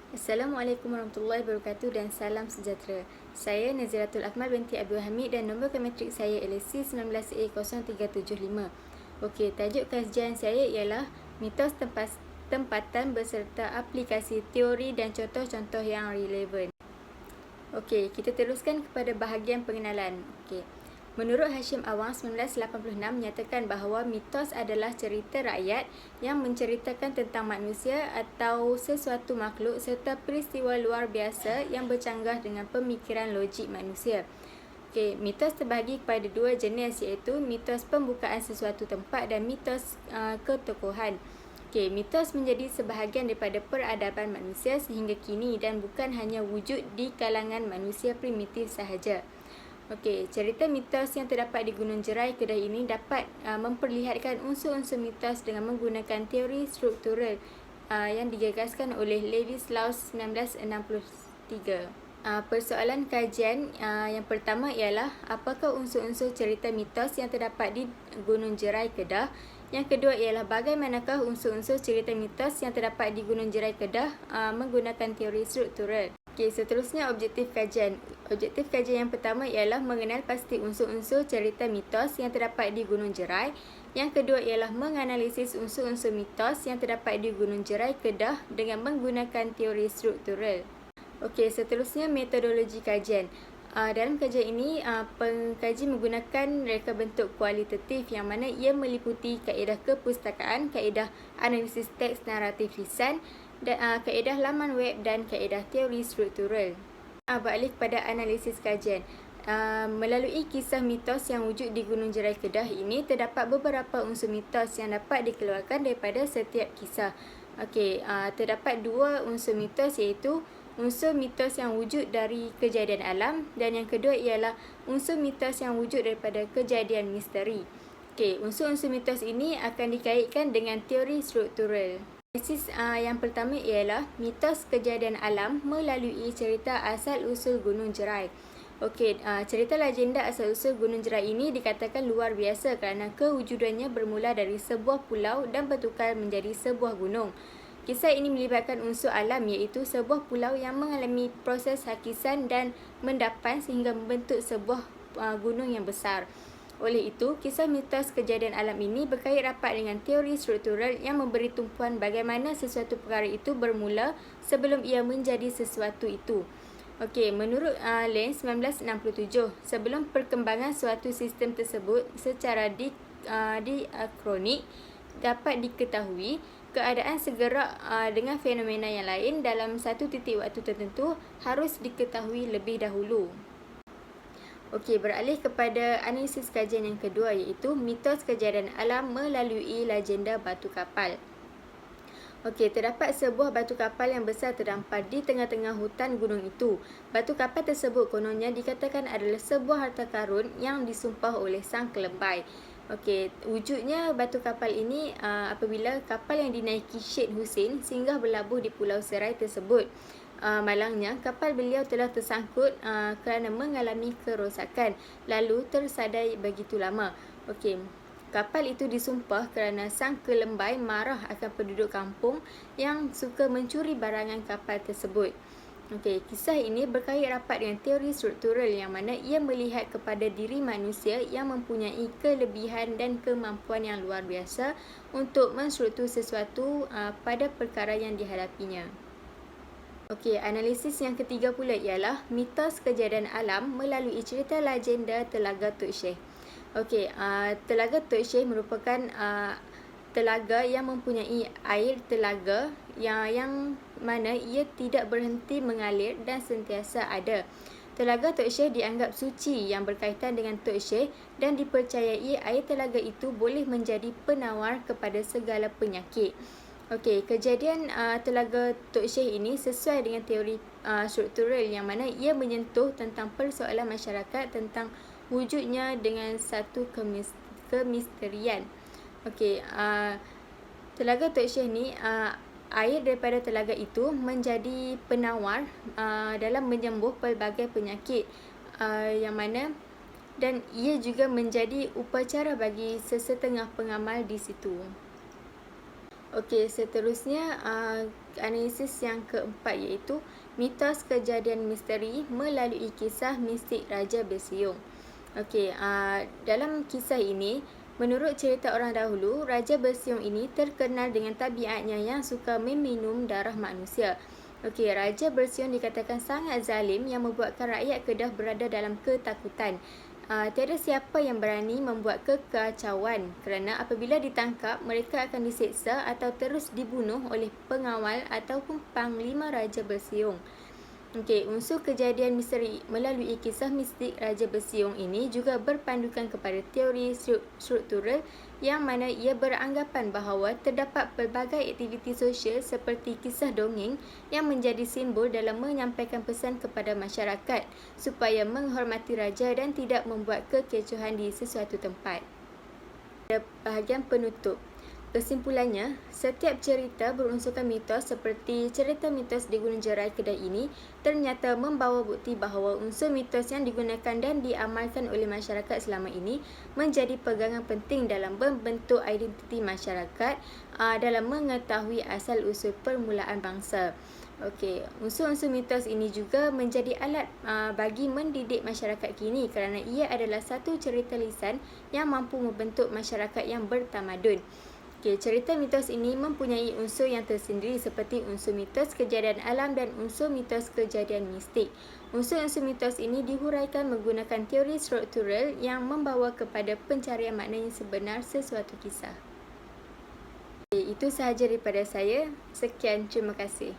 Assalamualaikum warahmatullahi wabarakatuh dan salam sejahtera. Saya Naziratul Akmal binti Abdul Hamid dan nombor kilometrik saya ialah C19A0375. Okey, tajuk kajian saya ialah mitos tempatan beserta aplikasi teori dan contoh-contoh yang relevan. Okey, kita teruskan kepada bahagian pengenalan. Okey. Menurut Hashim Awang 1986 menyatakan bahawa mitos adalah cerita rakyat yang menceritakan tentang manusia atau sesuatu makhluk serta peristiwa luar biasa yang bercanggah dengan pemikiran logik manusia. Okey, mitos terbahagi kepada dua jenis iaitu mitos pembukaan sesuatu tempat dan mitos ketokohan. Okey, mitos menjadi sebahagian daripada peradaban manusia sehingga kini dan bukan hanya wujud di kalangan manusia primitif sahaja. Okey, cerita mitos yang terdapat di Gunung Jerai Kedah ini dapat memperlihatkan unsur-unsur mitos dengan menggunakan teori struktural yang digagaskan oleh Levi Strauss 1963. Persoalan kajian yang pertama ialah apakah unsur-unsur cerita mitos yang terdapat di Gunung Jerai Kedah. Yang kedua ialah bagaimanakah unsur-unsur cerita mitos yang terdapat di Gunung Jerai Kedah menggunakan teori struktural. Okey, seterusnya objektif kajian. Objektif kajian yang pertama ialah mengenal pasti unsur-unsur cerita mitos yang terdapat di Gunung Jerai. Yang kedua ialah menganalisis unsur-unsur mitos yang terdapat di Gunung Jerai Kedah dengan menggunakan teori struktural. Okey, seterusnya metodologi kajian. Dalam kajian ini, pengkaji menggunakan reka bentuk kualitatif yang mana ia meliputi kaedah kepustakaan, kaedah analisis teks naratif lisan, dan kaedah laman web dan kaedah teori struktural. Beralih kepada analisis kajian. Melalui kisah mitos yang wujud di Gunung Jerai Kedah ini, terdapat beberapa unsur mitos yang dapat dikeluarkan daripada setiap kisah. Okey, terdapat dua unsur mitos iaitu unsur mitos yang wujud dari kejadian alam dan yang kedua ialah unsur mitos yang wujud daripada kejadian misteri. Okey, unsur-unsur mitos ini akan dikaitkan dengan teori struktural. Analisis yang pertama ialah mitos kejadian alam melalui cerita asal-usul Gunung Jerai. Okey, cerita legenda asal-usul Gunung Jerai ini dikatakan luar biasa kerana kewujudannya bermula dari sebuah pulau dan bertukar menjadi sebuah gunung. Kisah ini melibatkan unsur alam iaitu sebuah pulau yang mengalami proses hakisan dan mendapan sehingga membentuk sebuah gunung yang besar. Oleh itu, kisah mitos kejadian alam ini berkait rapat dengan teori struktural yang memberi tumpuan bagaimana sesuatu perkara itu bermula sebelum ia menjadi sesuatu itu. Okey, menurut Lane 1967, sebelum perkembangan suatu sistem tersebut secara diakronik dapat diketahui, keadaan segera dengan fenomena yang lain dalam satu titik waktu tertentu harus diketahui lebih dahulu. Okey, beralih kepada analisis kajian yang kedua iaitu mitos kejadian alam melalui legenda batu kapal. Okey, terdapat sebuah batu kapal yang besar terdampar di tengah-tengah hutan gunung itu. Batu kapal tersebut kononnya dikatakan adalah sebuah harta karun yang disumpah oleh sang kelembai. Okey, wujudnya batu kapal ini apabila kapal yang dinaiki Syed Hussein singgah berlabuh di Pulau Serai tersebut. Malangnya, kapal beliau telah tersangkut kerana mengalami kerosakan lalu tersadai begitu lama. Okey, kapal itu disumpah kerana sang kelembai marah akan penduduk kampung yang suka mencuri barangan kapal tersebut. Okey, kisah ini berkait rapat dengan teori struktural yang mana ia melihat kepada diri manusia yang mempunyai kelebihan dan kemampuan yang luar biasa untuk menstruktur sesuatu pada perkara yang dihadapinya. Okey, analisis yang ketiga pula ialah mitos kejadian alam melalui cerita legenda Telaga Tok Syekh. Okey, Telaga Tok Syekh merupakan telaga yang mempunyai air telaga yang mana ia tidak berhenti mengalir dan sentiasa ada. Telaga Tok Syekh dianggap suci yang berkaitan dengan Tok Syekh dan dipercayai air telaga itu boleh menjadi penawar kepada segala penyakit. Okey, kejadian Telaga Tok Syekh ini sesuai dengan teori struktural yang mana ia menyentuh tentang persoalan masyarakat tentang wujudnya dengan satu kemisterian. Okey, Telaga Tok Syekh ni air daripada telaga itu menjadi penawar dalam menyembuh pelbagai penyakit yang mana dan ia juga menjadi upacara bagi sesetengah pengamal di situ. Okey, seterusnya analisis yang keempat iaitu mitos kejadian misteri melalui kisah mistik Raja Bersiung. Okey, dalam kisah ini, menurut cerita orang dahulu, Raja Bersiung ini terkenal dengan tabiatnya yang suka meminum darah manusia. Okey, Raja Bersiung dikatakan sangat zalim yang membuatkan rakyat Kedah berada dalam ketakutan. Tiada siapa yang berani membuat kekacauan kerana apabila ditangkap, mereka akan diseksa atau terus dibunuh oleh pengawal ataupun panglima Raja Bersiung. Okey, unsur kejadian misteri melalui kisah mistik Raja Bersiung ini juga berpandukan kepada teori struktural yang mana ia beranggapan bahawa terdapat pelbagai aktiviti sosial seperti kisah dongeng yang menjadi simbol dalam menyampaikan pesan kepada masyarakat supaya menghormati raja dan tidak membuat kekecohan di sesuatu tempat. Bahagian penutup. Kesimpulannya, setiap cerita berunsurkan mitos seperti cerita mitos di Gunung Jerai Kedah ini ternyata membawa bukti bahawa unsur mitos yang digunakan dan diamalkan oleh masyarakat selama ini menjadi pegangan penting dalam membentuk identiti masyarakat dalam mengetahui asal-usul permulaan bangsa. Okey, unsur-unsur mitos ini juga menjadi alat bagi mendidik masyarakat kini kerana ia adalah satu cerita lisan yang mampu membentuk masyarakat yang bertamadun. Okey, cerita mitos ini mempunyai unsur yang tersendiri seperti unsur mitos kejadian alam dan unsur mitos kejadian mistik. Unsur-unsur mitos ini dihuraikan menggunakan teori struktural yang membawa kepada pencarian makna yang sebenar sesuatu kisah. Okey, itu sahaja daripada saya. Sekian, terima kasih.